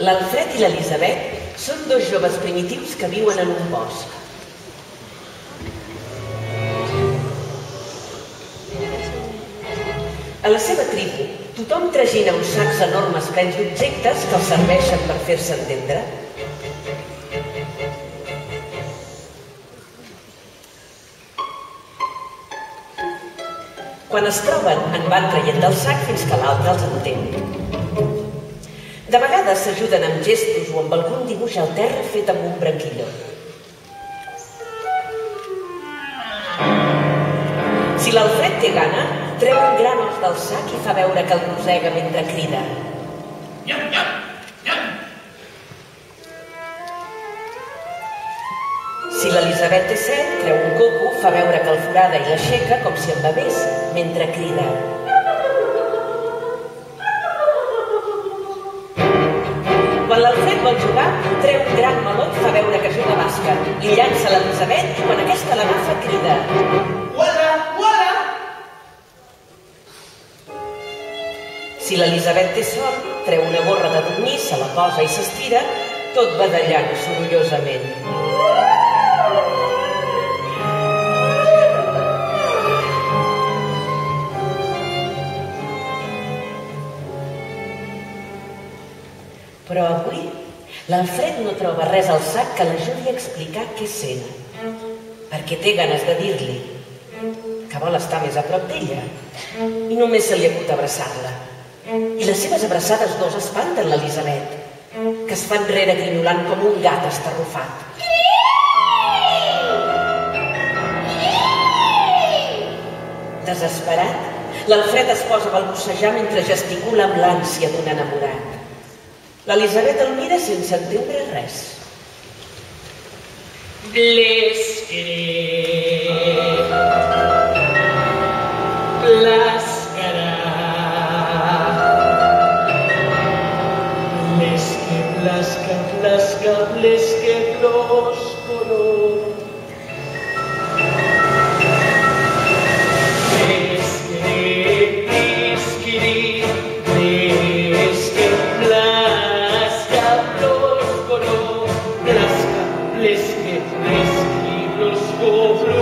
L'Alfred i l'Elisabet són dos joves primitius que viuen en un bosc. A la seva tribu, tothom tragina uns sacs enormes plens d'objectes que els serveixen per fer-se entendre. Quan es troben, en van traient del sac fins que l'altre els entén. De vegades s'ajuden amb gestos o amb algun dibuix al terra fet amb un branquilló. Si l'Alfred té gana, treu un gran os del sac i fa veure que el rosega mentre crida. Nyam, nyam, nyam. Si l'Elisabet té set, treu un coco, fa veure que el forada i l'aixeca com si en bevés, mentre crida. Quan l'Alfred vol jugar, treu un gran meló i fa veure que juga a bàsquet. Li llança l'Elisabet i quan aquesta l'agafa crida. Uala, uala. Si l'Elisabet té son, treu una gorra de dormir, se la posa i s'estira, tot badallant sorollosament. Però avui l'Alfred no troba res al sac que l'ajudi a explicar què sent, perquè té ganes de dir-li que vol estar més a prop d'ella i només se li acut abraçar-la. I les seves abraçades dos espanten l'Elisabet, que es fa enrere grinyolant com un gat estarrufat. Desesperat, l'Alfred es posa a balbucejar mentre gesticula amb l'ànsia d'un enamorat. L'Elisabet el mira sense entendre res. Blesqueré, blascarà, blesque, blasca, blasca, blesque, bloscolo. Blesqueré, blisquiri, blesque, blasca, bloscolo, blasca, blesque, blesqui, bloscolo.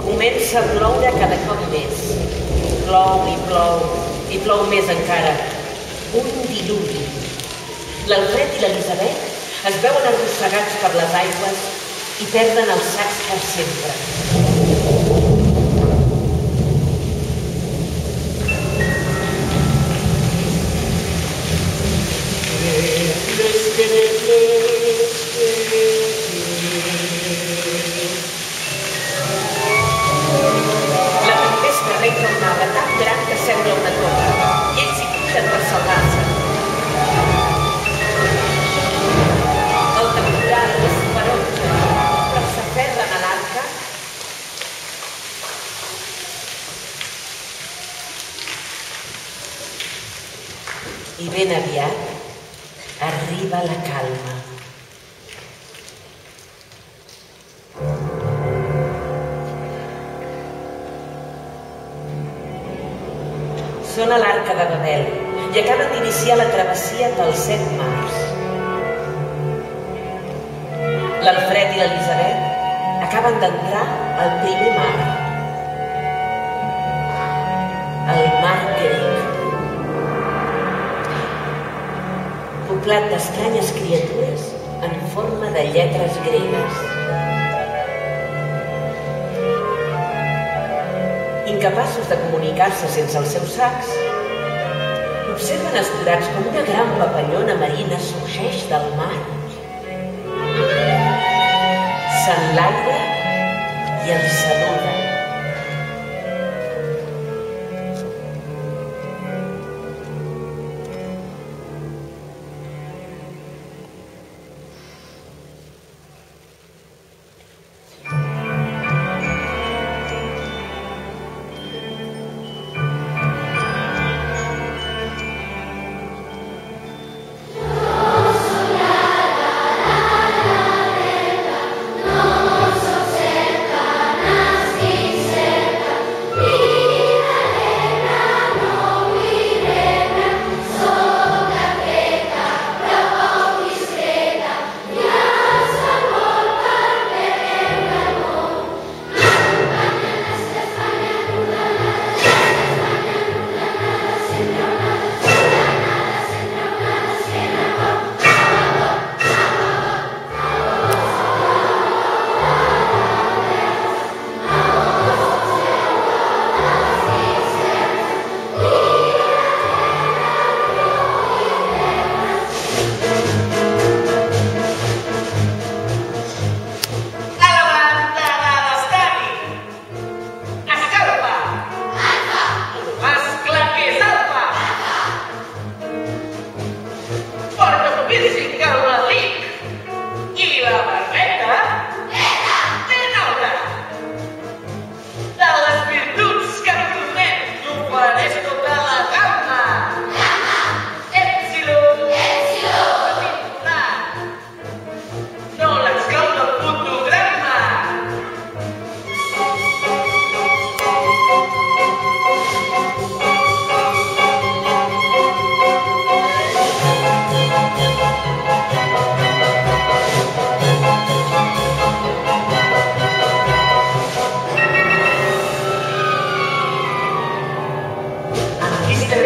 Comença a ploure cada cop més. Plou i plou, i plou més encara. Un diluvi. L'Alfred i l'Elisabet es veuen arrossegats per les aigües i perden els sacs per sempre. La tempesta regna una arra tan gran que sembla una torre, i ells hi pugen per salvar-se. El temporal és ferotge, però s'aferren a l'arca i ben aviat arriba la calma. Són a l'Arca de Babel i acaben d'iniciar la travessia pels 7 mars. L'Alfred i l'Elisabet acaben d'entrar al primer mar, el mar grec, poblat d'estranyes criatures en forma de lletres gregues. Incapaços de comunicar-se sense els seus sacs, observen astorats com una gran papallona marina sorgeix del mar, s'enlaira i els saluda.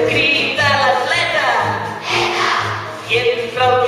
Crida l'atleta i entra el